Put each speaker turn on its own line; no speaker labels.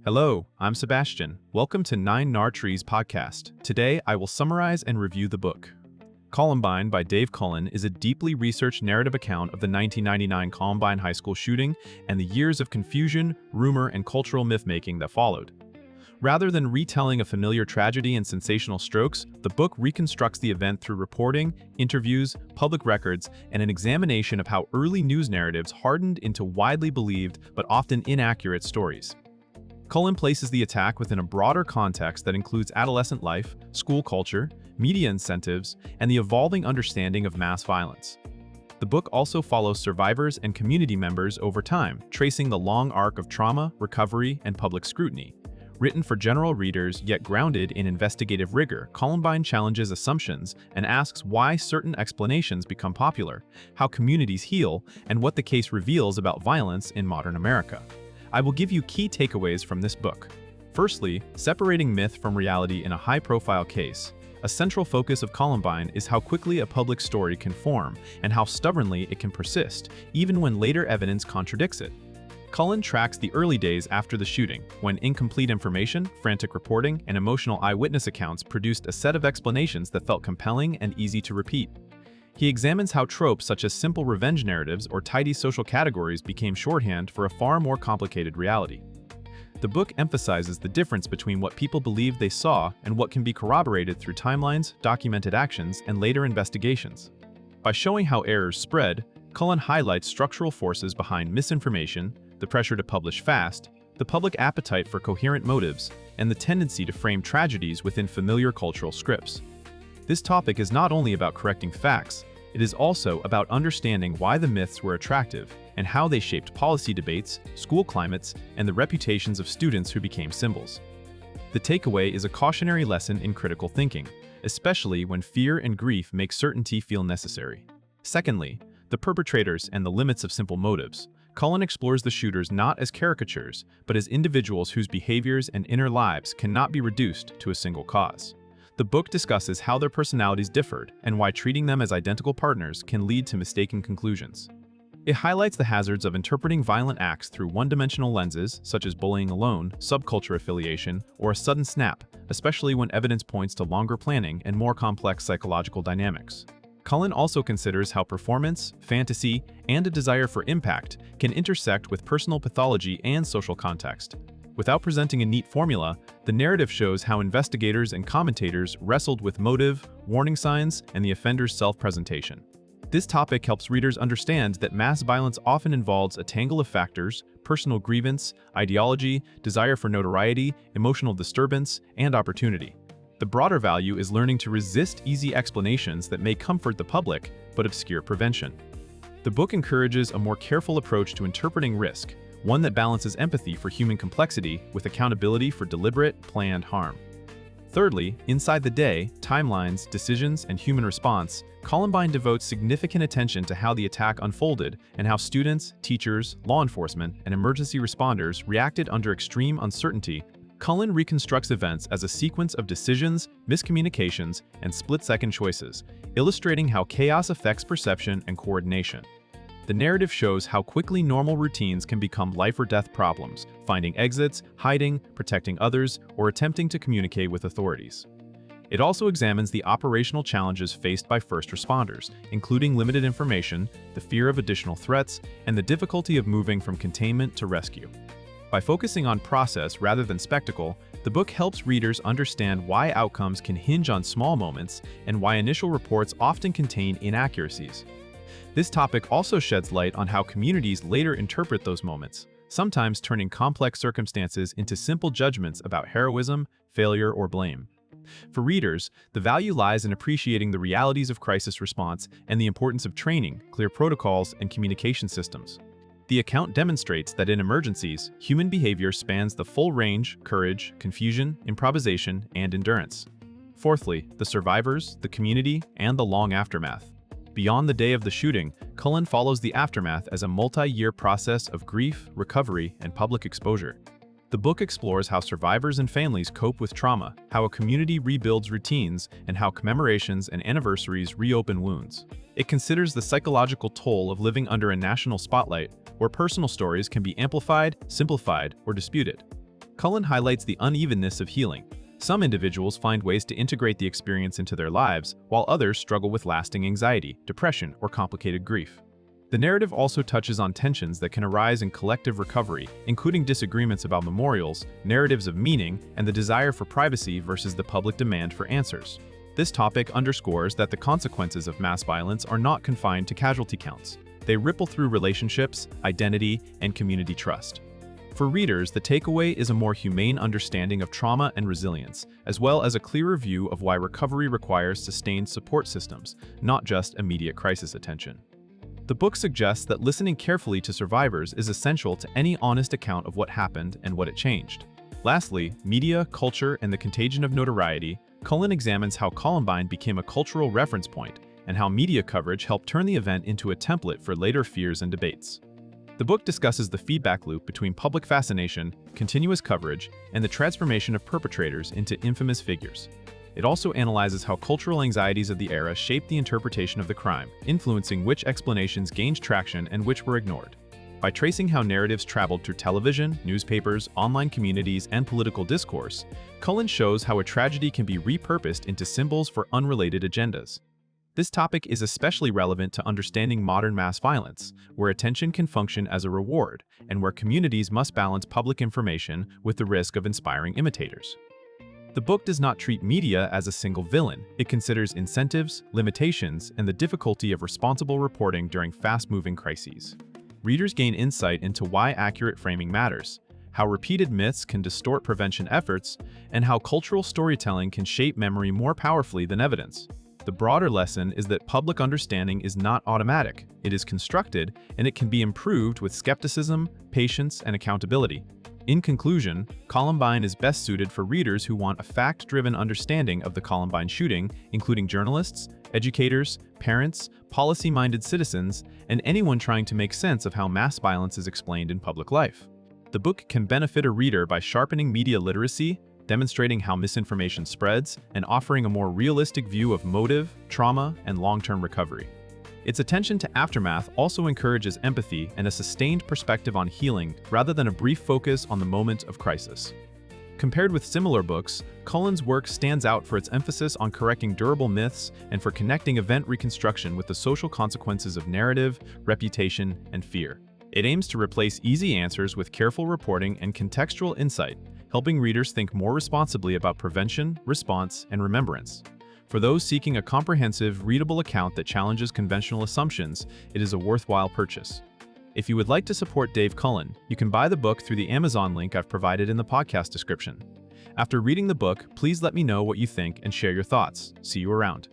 Hello, I'm Sebastian. Welcome to Nine Nar Trees podcast. Today, I will summarize and review the book. Columbine by Dave Cullen is a deeply researched narrative account of the 1999 Columbine High School shooting and the years of confusion, rumor, and cultural myth-making that followed. Rather than retelling a familiar tragedy in sensational strokes, the book reconstructs the event through reporting, interviews, public records, and an examination of how early news narratives hardened into widely believed but often inaccurate stories. Cullen places the attack within a broader context that includes adolescent life, school culture, media incentives, and the evolving understanding of mass violence. The book also follows survivors and community members over time, tracing the long arc of trauma, recovery, and public scrutiny. Written for general readers yet grounded in investigative rigor, Columbine challenges assumptions and asks why certain explanations become popular, how communities heal, and what the case reveals about violence in modern America. I will give you key takeaways from this book. Firstly, separating myth from reality in a high-profile case. A central focus of Columbine is how quickly a public story can form and how stubbornly it can persist, even when later evidence contradicts it. Cullen tracks the early days after the shooting, when incomplete information, frantic reporting, and emotional eyewitness accounts produced a set of explanations that felt compelling and easy to repeat. He examines how tropes such as simple revenge narratives or tidy social categories became shorthand for a far more complicated reality. The book emphasizes the difference between what people believed they saw and what can be corroborated through timelines, documented actions, and later investigations. By showing how errors spread, Cullen highlights structural forces behind misinformation, the pressure to publish fast, the public appetite for coherent motives, and the tendency to frame tragedies within familiar cultural scripts. This topic is not only about correcting facts, it is also about understanding why the myths were attractive and how they shaped policy debates, school climates, and the reputations of students who became symbols. The takeaway is a cautionary lesson in critical thinking, especially when fear and grief make certainty feel necessary. Secondly, the perpetrators and the limits of simple motives. Cullen explores the shooters not as caricatures, but as individuals whose behaviors and inner lives cannot be reduced to a single cause. The book discusses how their personalities differed and why treating them as identical partners can lead to mistaken conclusions. It highlights the hazards of interpreting violent acts through one-dimensional lenses, such as bullying alone, subculture affiliation, or a sudden snap, especially when evidence points to longer planning and more complex psychological dynamics. Cullen also considers how performance, fantasy, and a desire for impact can intersect with personal pathology and social context. Without presenting a neat formula, the narrative shows how investigators and commentators wrestled with motive, warning signs, and the offender's self-presentation. This topic helps readers understand that mass violence often involves a tangle of factors: personal grievance, ideology, desire for notoriety, emotional disturbance, and opportunity. The broader value is learning to resist easy explanations that may comfort the public but obscure prevention. The book encourages a more careful approach to interpreting risk, one that balances empathy for human complexity with accountability for deliberate, planned harm. Thirdly, inside the day, timelines, decisions, and human response, Columbine devotes significant attention to how the attack unfolded and how students, teachers, law enforcement, and emergency responders reacted under extreme uncertainty. Cullen reconstructs events as a sequence of decisions, miscommunications, and split-second choices, illustrating how chaos affects perception and coordination. The narrative shows how quickly normal routines can become life-or-death problems, finding exits, hiding, protecting others, or attempting to communicate with authorities. It also examines the operational challenges faced by first responders, including limited information, the fear of additional threats, and the difficulty of moving from containment to rescue. By focusing on process rather than spectacle, the book helps readers understand why outcomes can hinge on small moments and why initial reports often contain inaccuracies. This topic also sheds light on how communities later interpret those moments, sometimes turning complex circumstances into simple judgments about heroism, failure, or blame. For readers, the value lies in appreciating the realities of crisis response and the importance of training, clear protocols, and communication systems. The account demonstrates that in emergencies, human behavior spans the full range: courage, confusion, improvisation, and endurance. Fourthly, the survivors, the community, and the long aftermath. Beyond the day of the shooting, Cullen follows the aftermath as a multi-year process of grief, recovery, and public exposure. The book explores how survivors and families cope with trauma, how a community rebuilds routines, and how commemorations and anniversaries reopen wounds. It considers the psychological toll of living under a national spotlight, where personal stories can be amplified, simplified, or disputed. Cullen highlights the unevenness of healing. Some individuals find ways to integrate the experience into their lives, while others struggle with lasting anxiety, depression, or complicated grief. The narrative also touches on tensions that can arise in collective recovery, including disagreements about memorials, narratives of meaning, and the desire for privacy versus the public demand for answers. This topic underscores that the consequences of mass violence are not confined to casualty counts. They ripple through relationships, identity, and community trust. For readers, the takeaway is a more humane understanding of trauma and resilience, as well as a clearer view of why recovery requires sustained support systems, not just immediate crisis attention. The book suggests that listening carefully to survivors is essential to any honest account of what happened and what it changed. Lastly, media, culture, and the contagion of notoriety, Cullen examines how Columbine became a cultural reference point and how media coverage helped turn the event into a template for later fears and debates. The book discusses the feedback loop between public fascination, continuous coverage, and the transformation of perpetrators into infamous figures. It also analyzes how cultural anxieties of the era shaped the interpretation of the crime, influencing which explanations gained traction and which were ignored. By tracing how narratives traveled through television, newspapers, online communities, and political discourse, Cullen shows how a tragedy can be repurposed into symbols for unrelated agendas. This topic is especially relevant to understanding modern mass violence, where attention can function as a reward, and where communities must balance public information with the risk of inspiring imitators. The book does not treat media as a single villain. It considers incentives, limitations, and the difficulty of responsible reporting during fast-moving crises. Readers gain insight into why accurate framing matters, how repeated myths can distort prevention efforts, and how cultural storytelling can shape memory more powerfully than evidence. The broader lesson is that public understanding is not automatic. It is constructed, and it can be improved with skepticism, patience, and accountability. In conclusion, Columbine is best suited for readers who want a fact-driven understanding of the Columbine shooting, including journalists, educators, parents, policy-minded citizens, and anyone trying to make sense of how mass violence is explained in public life. The book can benefit a reader by sharpening media literacy, demonstrating how misinformation spreads, and offering a more realistic view of motive, trauma, and long-term recovery. Its attention to aftermath also encourages empathy and a sustained perspective on healing rather than a brief focus on the moment of crisis. Compared with similar books, Cullen's work stands out for its emphasis on correcting durable myths and for connecting event reconstruction with the social consequences of narrative, reputation, and fear. It aims to replace easy answers with careful reporting and contextual insight, helping readers think more responsibly about prevention, response, and remembrance. For those seeking a comprehensive, readable account that challenges conventional assumptions, it is a worthwhile purchase. If you would like to support Dave Cullen, you can buy the book through the Amazon link I've provided in the podcast description. After reading the book, please let me know what you think and share your thoughts. See you around.